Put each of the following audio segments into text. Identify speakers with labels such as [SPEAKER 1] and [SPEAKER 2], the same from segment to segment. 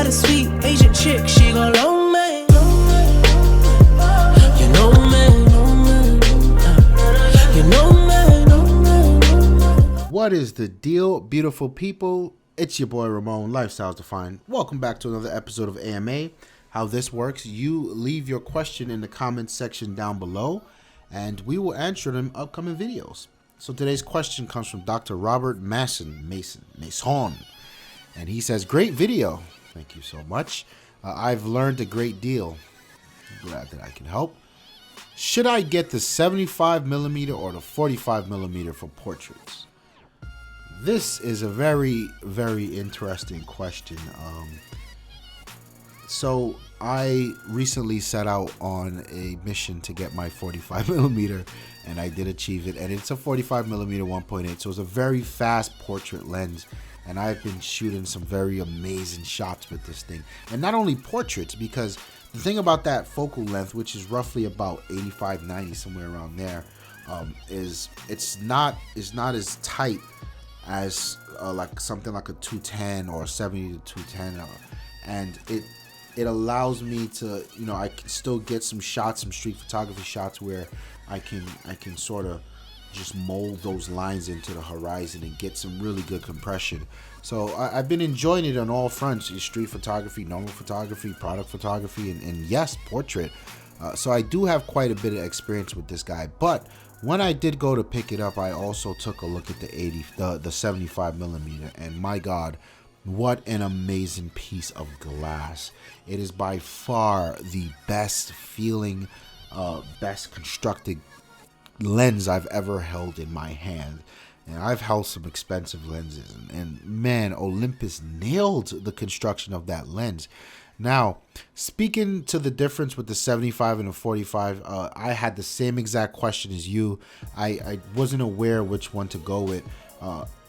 [SPEAKER 1] a sweet Asian chick, she gon' long me. You know me. You know me.
[SPEAKER 2] What is the deal, beautiful people? It's your boy Ramon, Lifestyles Defined. Welcome back to another episode of AMA. How this works, you leave your question in the comments section down below, and we will answer them in upcoming videos. So today's question comes from Dr. Robert Mason, and he says, great video. Thank you so much. I've learned a great deal. I'm glad that I can help. Should I get the 75mm or the 45mm for portraits? This is a very, very interesting question. So I recently set out on a mission to get my 45mm, and I did achieve it. And it's a 45mm 1.8, so it's a very fast portrait lens. And I've been shooting some very amazing shots with this thing. And not only portraits, because the thing about that focal length, which is roughly about 85, 90, somewhere around there, is it's not as tight as like something like a 210 or 70 to 210, and it allows me to, you know, I can still get some shots, some street photography shots where I can sort of just mold those lines into the horizon and get some really good compression. So I've been enjoying it on all fronts: street photography, normal photography, product photography, and yes, portrait. So I do have quite a bit of experience with this guy. But when I did go to pick it up, I also took a look at the 75mm, and my God, what an amazing piece of glass. It is by far the best feeling, best constructed lens I've ever held in my hand. And I've held some expensive lenses, and man, Olympus nailed the construction of that lens. Now, speaking to the difference with the 75 and the 45, I had the same exact question as you. I wasn't aware which one to go with.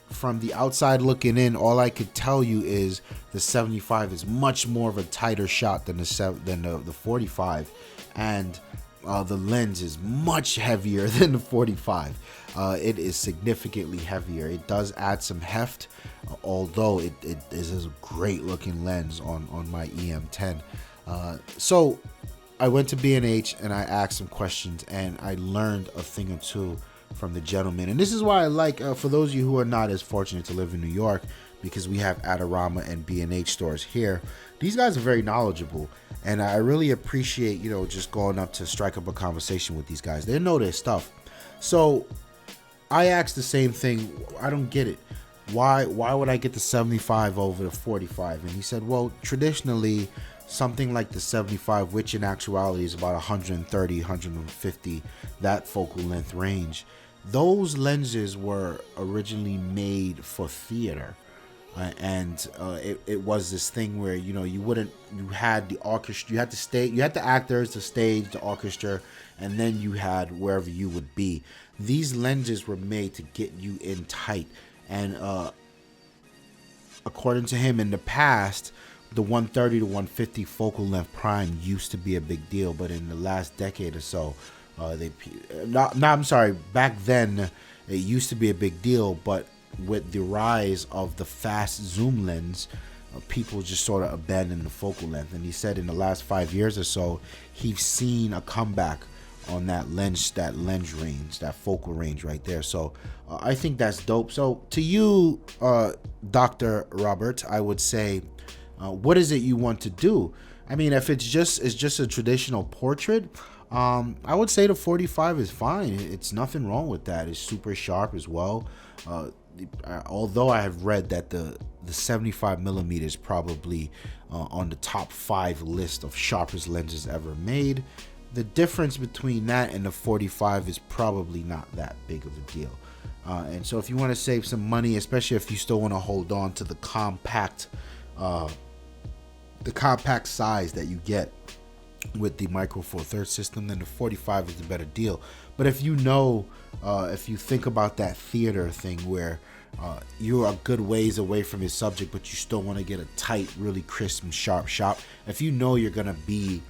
[SPEAKER 2] From the outside looking in, all I could tell you is the 75 is much more of a tighter shot than the 45, and the lens is much heavier than the 45. It is significantly heavier. It does add some heft, although it is a great looking lens on my EM10. So I went to B&H and I asked some questions, and I learned a thing or two from the gentleman. And this is why I like, for those of you who are not as fortunate to live in New York, because we have Adorama and B&H stores here, these guys are very knowledgeable, and I really appreciate, you know, just going up to strike up a conversation with these guys. They know their stuff. So I asked the same thing. I don't get it. Why would I get the 75 over the 45? And he said, well, traditionally something like the 75, which in actuality is about 130, 150, that focal length range, those lenses were originally made for theater. It was this thing where, you know, you had the orchestra, you had the actors, the stage, the orchestra, and then you had wherever you would be. These lenses were made to get you in tight, and according to him, in the past, the 130 to 150 focal length prime used to be a big deal, but in the last decade or so, back then it used to be a big deal, but with the rise of the fast zoom lens, people just sort of abandoned the focal length. And he said in the last 5 years or so, he's seen a comeback on that lens range, that focal range right there. So I think that's dope. So to you, Dr. Robert, I would say, what is it you want to do? I mean, if it's just a traditional portrait, I would say the 45 is fine. It's nothing wrong with that. It's super sharp as well. Although I have read that the 75mm is probably on the top 5 list of sharpest lenses ever made. The difference between that and the 45 is probably not that big of a deal. And so if you want to save some money, especially if you still want to hold on to the compact size that you get with the Micro Four Thirds system, then the 45 is the better deal. But if you know, if you think about that theater thing where you're a good ways away from your subject, but you still want to get a tight, really crisp and sharp shot, if you know you're gonna be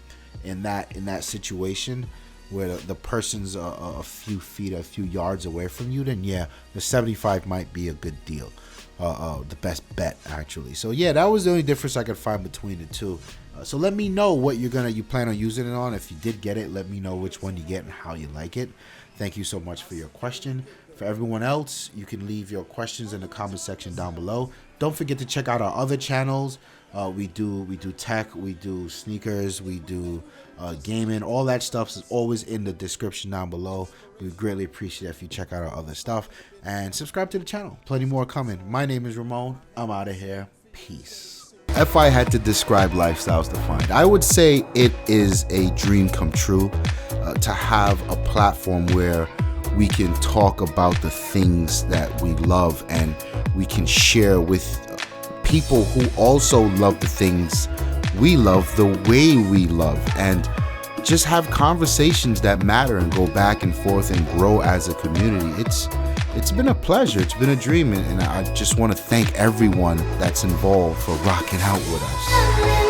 [SPEAKER 2] in that situation where the person's a few feet, a few yards away from you, then yeah, the 75 might be a good deal. the best bet actually. So yeah, that was the only difference I could find between the two. So let me know what you plan on using it on. If you did get it, let me know which one you get and how you like it. Thank you so much for your question. For everyone else, you can leave your questions in the comment section down below. Don't forget to check out our other channels. We do tech, we do sneakers, we do gaming. All that stuff is always in the description down below. We greatly appreciate it if you check out our other stuff and subscribe to the channel. Plenty more coming. My name is Ramon. I'm out of here. Peace. If I had to describe Lifestyles Defined, I would say it is a dream come true to have a platform where we can talk about the things that we love and we can share with people who also love the things we love the way we love, and just have conversations that matter and go back and forth and grow as a community. It's been a pleasure. It's been a dream, and I just want to thank everyone that's involved for rocking out with us.